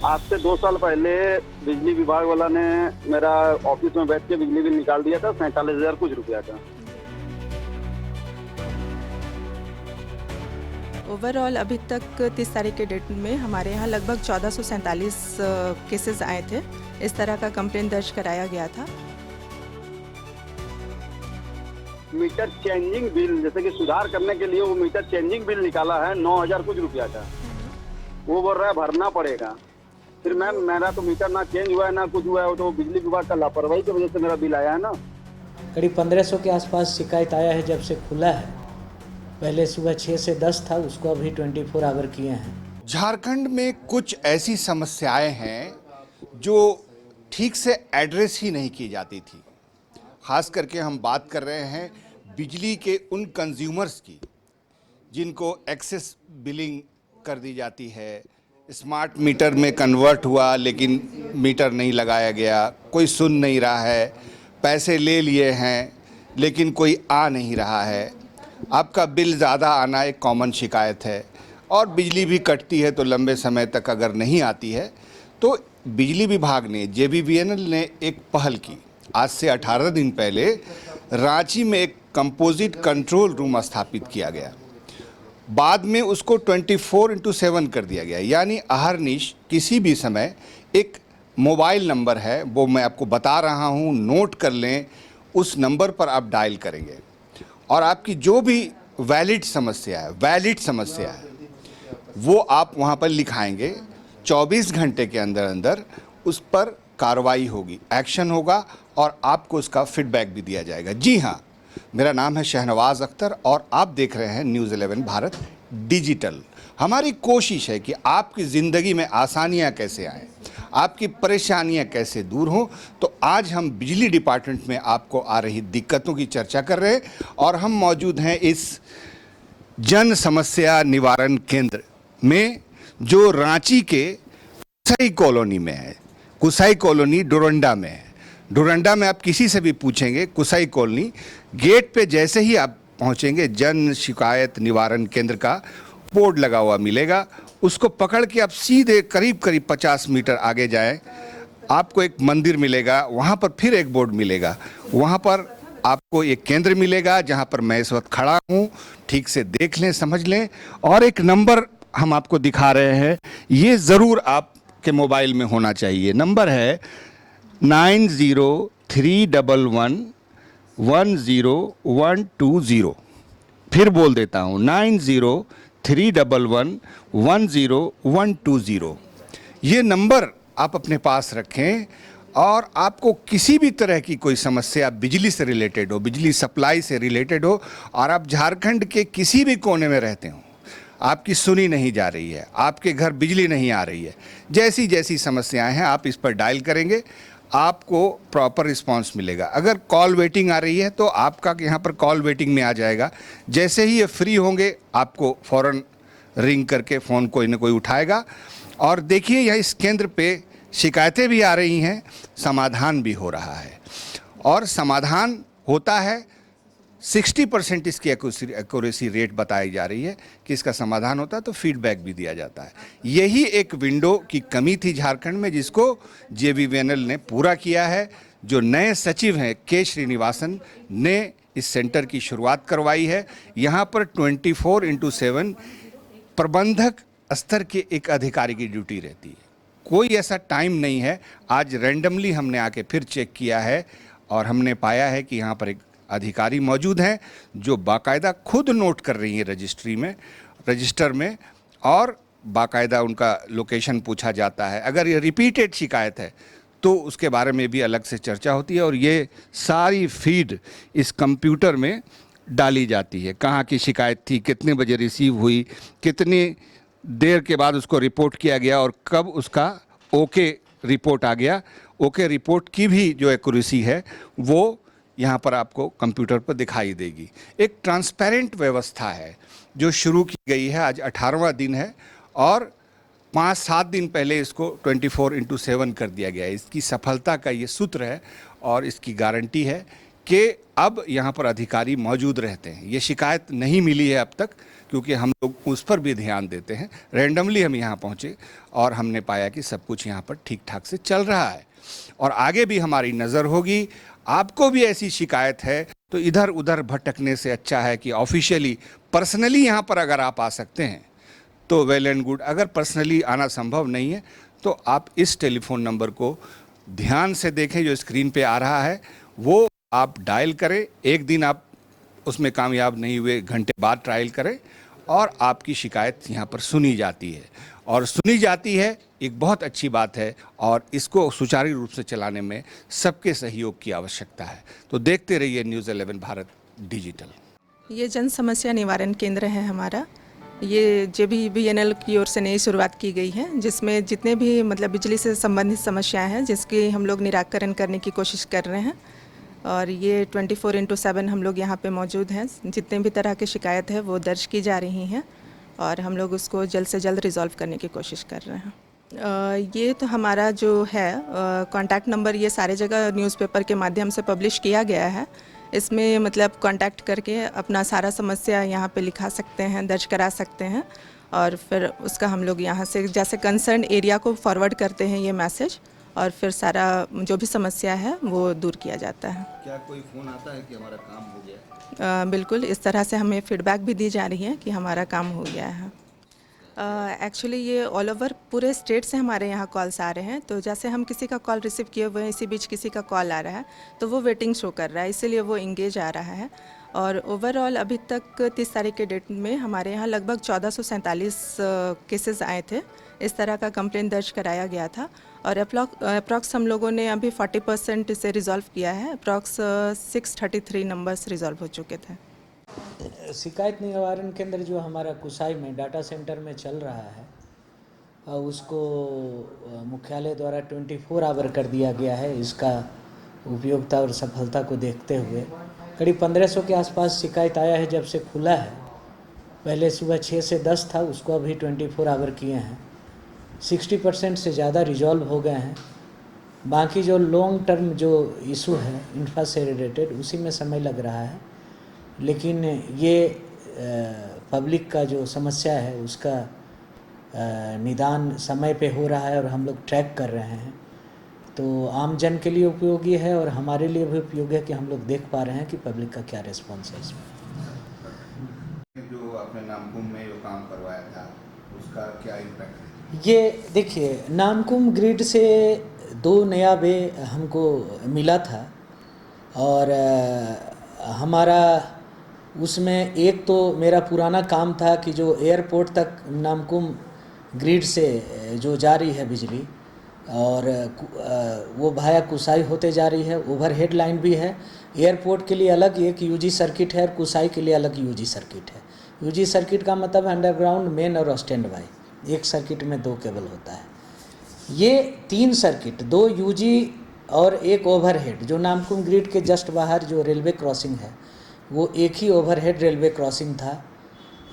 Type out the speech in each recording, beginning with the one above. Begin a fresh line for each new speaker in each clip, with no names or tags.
आज से 2 साल पहले बिजली विभाग वाला ने मेरा ऑफिस में बैठ के बिजली बिल निकाल दिया था 47,000 कुछ रुपया का।
ओवरऑल अभी तक 30 तारीख के डेट में हमारे यहाँ लगभग 1447 केसेस आए थे। इस तरह का कंप्लेंट दर्ज कराया गया था।
मीटर चेंजिंग बिल जैसे कि सुधार करने के लिए वो मीटर चेंजिंग बिल निकाला है 9,000 कुछ रुपया का। वो बोल रहा है भरना पड़ेगा। फिर मैम मेरा तो मीटर ना चेंज हुआ है ना कुछ हुआ है, वो तो बिजली विभाग का लापरवाही की वजह से मेरा बिल आया है ना।
करीब 1500 के आसपास शिकायत आया है जब से खुला है। पहले सुबह 6 से 10 था, उसको अभी 24 आवर किए हैं।
झारखंड में कुछ ऐसी समस्याएं हैं जो ठीक से एड्रेस ही नहीं की जाती थी। खास करके हम बात कर रहे हैं बिजली के उन कंज्यूमर्स की जिनको एक्सेस बिलिंग कर दी जाती है। स्मार्ट मीटर में कन्वर्ट हुआ लेकिन मीटर नहीं लगाया गया, कोई सुन नहीं रहा है, पैसे ले लिए हैं लेकिन कोई आ नहीं रहा है। आपका बिल ज़्यादा आना एक कॉमन शिकायत है और बिजली भी कटती है तो लंबे समय तक अगर नहीं आती है तो बिजली विभाग ने JBVNL ने एक पहल की। आज से 18 दिन पहले रांची में एक कंपोजिट कंट्रोल रूम स्थापित किया गया। बाद में उसको 24/7 कर दिया गया, यानी अहरनिश किसी भी समय एक मोबाइल नंबर है, वो मैं आपको बता रहा हूँ, नोट कर लें। उस नंबर पर आप डायल करेंगे और आपकी जो भी वैलिड समस्या है वो आप वहाँ पर लिखाएंगे। 24 घंटे के अंदर अंदर उस पर कार्रवाई होगी, एक्शन होगा और आपको उसका फीडबैक भी दिया जाएगा। जी हाँ, मेरा नाम है शहनवाज अख्तर और आप देख रहे हैं न्यूज़ 11 भारत डिजिटल। हमारी कोशिश है कि आपकी ज़िंदगी में आसानियाँ कैसे आएँ, आपकी परेशानियाँ कैसे दूर हों। तो आज हम बिजली डिपार्टमेंट में आपको आ रही दिक्कतों की चर्चा कर रहे हैं और हम मौजूद हैं इस जन समस्या निवारण केंद्र में जो रांची के कुसाई कॉलोनी में है। कुसाई कॉलोनी डोरंडा में है। डोरंडा में आप किसी से भी पूछेंगे कुसाई कॉलोनी, गेट पे जैसे ही आप पहुंचेंगे जन शिकायत निवारण केंद्र का बोर्ड लगा हुआ मिलेगा। उसको पकड़ के आप सीधे करीब 50 मीटर आगे जाएं, आपको एक मंदिर मिलेगा, वहाँ पर फिर एक बोर्ड मिलेगा। वहाँ पर आपको एक केंद्र मिलेगा जहाँ पर मैं इस वक्त खड़ा हूँ। ठीक से देख लें, समझ लें। और एक नंबर हम आपको दिखा रहे हैं, ये ज़रूर आपके मोबाइल में होना चाहिए। नंबर है 9031110120। फिर बोल देता हूँ 9031110120। ये नंबर आप अपने पास रखें और आपको किसी भी तरह की कोई समस्या बिजली से रिलेटेड हो, बिजली सप्लाई से रिलेटेड हो और आप झारखंड के किसी भी कोने में रहते हो, आपकी सुनी नहीं जा रही है, आपके घर बिजली नहीं आ रही है, जैसी जैसी समस्याएं हैं आप इस पर डायल करेंगे, आपको प्रॉपर रिस्पांस मिलेगा। अगर कॉल वेटिंग आ रही है तो आपका यहाँ पर कॉल वेटिंग में आ जाएगा। जैसे ही ये फ्री होंगे आपको फ़ौरन रिंग करके फ़ोन कोई ना कोई उठाएगा। और देखिए यहाँ इस केंद्र पे शिकायतें भी आ रही हैं, समाधान भी हो रहा है और समाधान होता है। 60% इसकी एक्यूरेसी रेट बताई जा रही है कि इसका समाधान होता है, तो फीडबैक भी दिया जाता है। यही एक विंडो की कमी थी झारखंड में, जिसको JBVNL ने पूरा किया है। जो नए सचिव हैं के श्रीनिवासन ने इस सेंटर की शुरुआत करवाई है। यहाँ पर 24/7 प्रबंधक स्तर के एक अधिकारी की ड्यूटी रहती है। कोई ऐसा टाइम नहीं है। आज रैंडमली हमने आके फिर चेक किया है और हमने पाया है कि यहाँ पर एक अधिकारी मौजूद हैं जो बाकायदा खुद नोट कर रही हैं रजिस्टर में और बाकायदा उनका लोकेशन पूछा जाता है। अगर ये रिपीटेड शिकायत है तो उसके बारे में भी अलग से चर्चा होती है और ये सारी फीड इस कंप्यूटर में डाली जाती है। कहाँ की शिकायत थी, कितने बजे रिसीव हुई, कितनी देर के बाद उसको रिपोर्ट किया गया और कब उसका ओके रिपोर्ट आ गया। ओके रिपोर्ट की भी जो एक्यूरेसी है वो यहाँ पर आपको कंप्यूटर पर दिखाई देगी। एक ट्रांसपेरेंट व्यवस्था है जो शुरू की गई है। आज 18वां दिन है और 5-7 दिन पहले इसको 24/7 कर दिया गया है। इसकी सफलता का ये सूत्र है और इसकी गारंटी है कि अब यहाँ पर अधिकारी मौजूद रहते हैं। ये शिकायत नहीं मिली है अब तक क्योंकि हम लोग उस पर भी ध्यान देते हैं। रैंडमली हम यहाँ पहुँचे और हमने पाया कि सब कुछ यहाँ पर ठीक ठाक से चल रहा है और आगे भी हमारी नज़र होगी। आपको भी ऐसी शिकायत है तो इधर उधर भटकने से अच्छा है कि ऑफिशियली पर्सनली यहाँ पर अगर आप आ सकते हैं तो वेल एंड गुड। अगर पर्सनली आना संभव नहीं है तो आप इस टेलीफोन नंबर को ध्यान से देखें जो स्क्रीन पे आ रहा है, वो आप डायल करें। एक दिन आप उसमें कामयाब नहीं हुए, घंटे बाद ट्रायल करें और आपकी शिकायत यहाँ पर सुनी जाती है और सुनी जाती है एक बहुत अच्छी बात है और इसको सुचारू रूप से चलाने में सबके सहयोग की आवश्यकता है। तो देखते रहिए न्यूज़ 11 भारत डिजिटल।
ये जन समस्या निवारण केंद्र है हमारा। ये JBVNL की ओर से नई शुरुआत की गई है, जिसमें जितने भी मतलब बिजली से संबंधित समस्याएं हैं जिसकी हम लोग निराकरण करने की कोशिश कर रहे हैं और ये 24/7 हम लोग यहाँ पे मौजूद हैं। जितने भी तरह की शिकायत है वो दर्ज की जा रही हैं और हम लोग उसको जल्द से जल्द रिजॉल्व करने की कोशिश कर रहे हैं। ये तो हमारा जो है कॉन्टैक्ट नंबर ये सारे जगह न्यूज़पेपर के माध्यम से पब्लिश किया गया है। इसमें मतलब कांटेक्ट करके अपना सारा समस्या यहाँ पे लिखा सकते हैं, दर्ज करा सकते हैं और फिर उसका हम लोग यहाँ से जैसे कंसर्न एरिया को फॉरवर्ड करते हैं ये मैसेज और फिर सारा जो भी समस्या है वो दूर किया जाता है।
क्या कोई फ़ोन आता है कि हमारा काम हो गया?
बिल्कुल, इस तरह से हमें फीडबैक भी दी जा रही है कि हमारा काम हो गया है। एक्चुअली ये ऑल ओवर पूरे स्टेट से हमारे यहाँ कॉल्स आ रहे हैं, तो जैसे हम किसी का कॉल रिसीव किए हुए हैं, इसी बीच किसी का कॉल आ रहा है तो वो वेटिंग शो कर रहा है, इसीलिए वो इंगेज आ रहा है। और ओवरऑल अभी तक 30 तारीख के डेट में हमारे यहाँ लगभग 1447 केसेस आए थे। इस तरह का कंप्लेंट दर्ज कराया गया था और अप्रॉक्स हम लोगों ने अभी 40% इसे रिजॉल्व किया है। अप्रॉक्स 633 नंबर्स रिजॉल्व हो चुके थे।
शिकायत निवारण केंद्र जो हमारा कुसाई में डाटा सेंटर में चल रहा है उसको मुख्यालय द्वारा 24 आवर कर दिया गया है। इसका उपयोगिता और सफलता को देखते हुए करीब 1500 के आसपास शिकायत आया है जब से खुला है। पहले सुबह 6 से 10 था, उसको अभी 24 आवर किए हैं। 60% से ज़्यादा रिजॉल्व हो गए हैं। बाकी जो लॉन्ग टर्म जो इशू है इंफ्रा से रिलेटेड उसी में समय लग रहा है, लेकिन ये पब्लिक का जो समस्या है उसका निदान समय पे हो रहा है और हम लोग ट्रैक कर रहे हैं। तो आम जन के लिए उपयोगी है और हमारे लिए भी उपयोगी है कि हम लोग देख पा रहे हैं कि पब्लिक का क्या रिस्पॉन्स है इसमें।
जो आपने नामकुम में जो काम करवाया था उसका क्या इम्पैक्ट है?
ये देखिए, नामकुम ग्रिड से 2 नया वे हमको मिला था और हमारा उसमें एक तो मेरा पुराना काम था कि जो एयरपोर्ट तक नामकुम ग्रिड से जो जा रही है बिजली और वो भाया कुसाई होते जा रही है। ओवरहेड लाइन भी है। एयरपोर्ट के लिए अलग एक यूजी सर्किट है और कुसाई के लिए अलग यूजी सर्किट है। यूजी सर्किट का मतलब अंडरग्राउंड, मेन और स्टैंड बाई। एक सर्किट में 2 केबल होता है। ये 3 सर्किट, 2 यूजी और एक ओवरहेड, जो नामकुम ग्रिड के जस्ट बाहर जो रेलवे क्रॉसिंग है वो एक ही ओवरहेड रेलवे क्रॉसिंग था।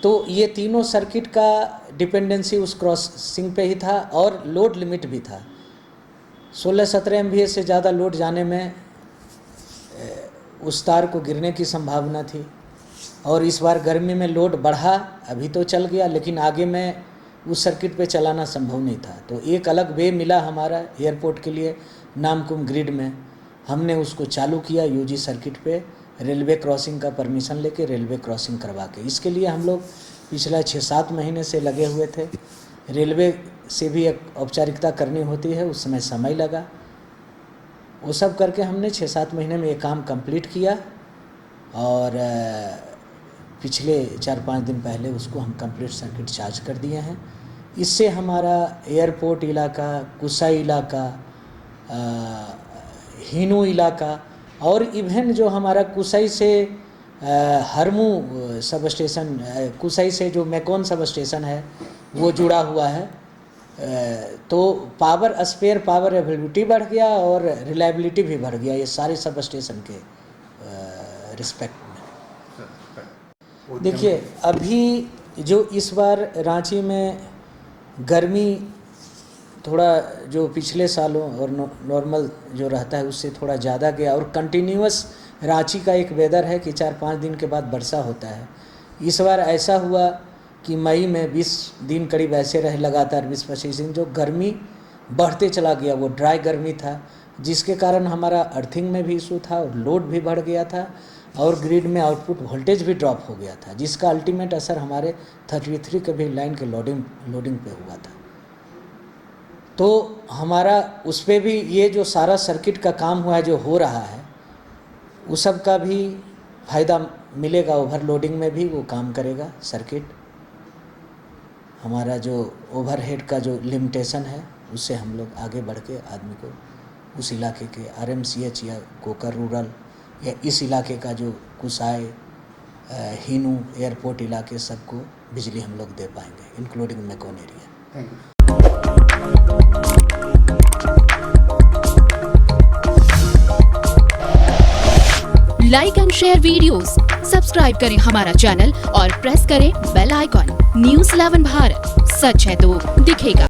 तो ये तीनों सर्किट का डिपेंडेंसी उस क्रॉसिंग पे ही था और लोड लिमिट भी था। 16-17 MVA से ज़्यादा लोड जाने में उस तार को गिरने की संभावना थी और इस बार गर्मी में लोड बढ़ा, अभी तो चल गया लेकिन आगे में उस सर्किट पे चलाना संभव नहीं था। तो एक अलग वे मिला हमारा एयरपोर्ट के लिए नामकुम ग्रिड में, हमने उसको चालू किया यूजी सर्किट पे रेलवे क्रॉसिंग का परमिशन लेके रेलवे क्रॉसिंग करवा के। इसके लिए हम लोग पिछला 6-7 महीने से लगे हुए थे। रेलवे से भी एक औपचारिकता करनी होती है, उस समय लगा। वो सब करके हमने 6-7 महीने में ये काम कंप्लीट किया और पिछले 4-5 दिन पहले उसको हम कंप्लीट सर्किट चार्ज कर दिए हैं। इससे हमारा एयरपोर्ट इलाका, कुसाई इलाका, हिनू इलाका और इवन जो हमारा कुसाई से हरमू सब स्टेशन, कुसाई से जो मैकोन सब स्टेशन है वो जुड़ा हुआ है। तो पावर स्पेयर पावर अवेलेबिलिटी बढ़ गया और रिलायबिलिटी भी बढ़ गया ये सारे सब स्टेशन के रिस्पेक्ट में। देखिए, अभी जो इस बार रांची में गर्मी थोड़ा जो पिछले सालों और नॉर्मल जो रहता है उससे थोड़ा ज़्यादा गया और कंटिन्यूअस रांची का एक वेदर है कि 4-5 दिन के बाद वर्षा होता है। इस बार ऐसा हुआ कि मई में 20 दिन करीब ऐसे रहे लगातार 20-25 दिन, जो गर्मी बढ़ते चला गया, वो ड्राई गर्मी था, जिसके कारण हमारा अर्थिंग में भी इशू था और लोड भी बढ़ गया था और ग्रिड में आउटपुट वोल्टेज भी ड्रॉप हो गया था, जिसका अल्टीमेट असर हमारे 33 के भी लाइन के लोडिंग पे हुआ था। तो हमारा उस पर भी ये जो सारा सर्किट का काम हुआ है, जो हो रहा है, उस सब का भी फ़ायदा मिलेगा। ओवरलोडिंग में भी वो काम करेगा सर्किट। हमारा जो ओवरहेड का जो लिमिटेशन है, उससे हम लोग आगे बढ़ के आदमी को उस इलाके के RMCH या कोकर रूरल या इस इलाके का जो कुसाई, हिनू, एयरपोर्ट इलाके, सबको बिजली हम लोग दे पाएंगे, including Mecon area.
Thank you.
Like and share videos, subscribe करें हमारा चैनल और प्रेस करें बेल आइकॉन। News 11 भारत, सच है तो दिखेगा।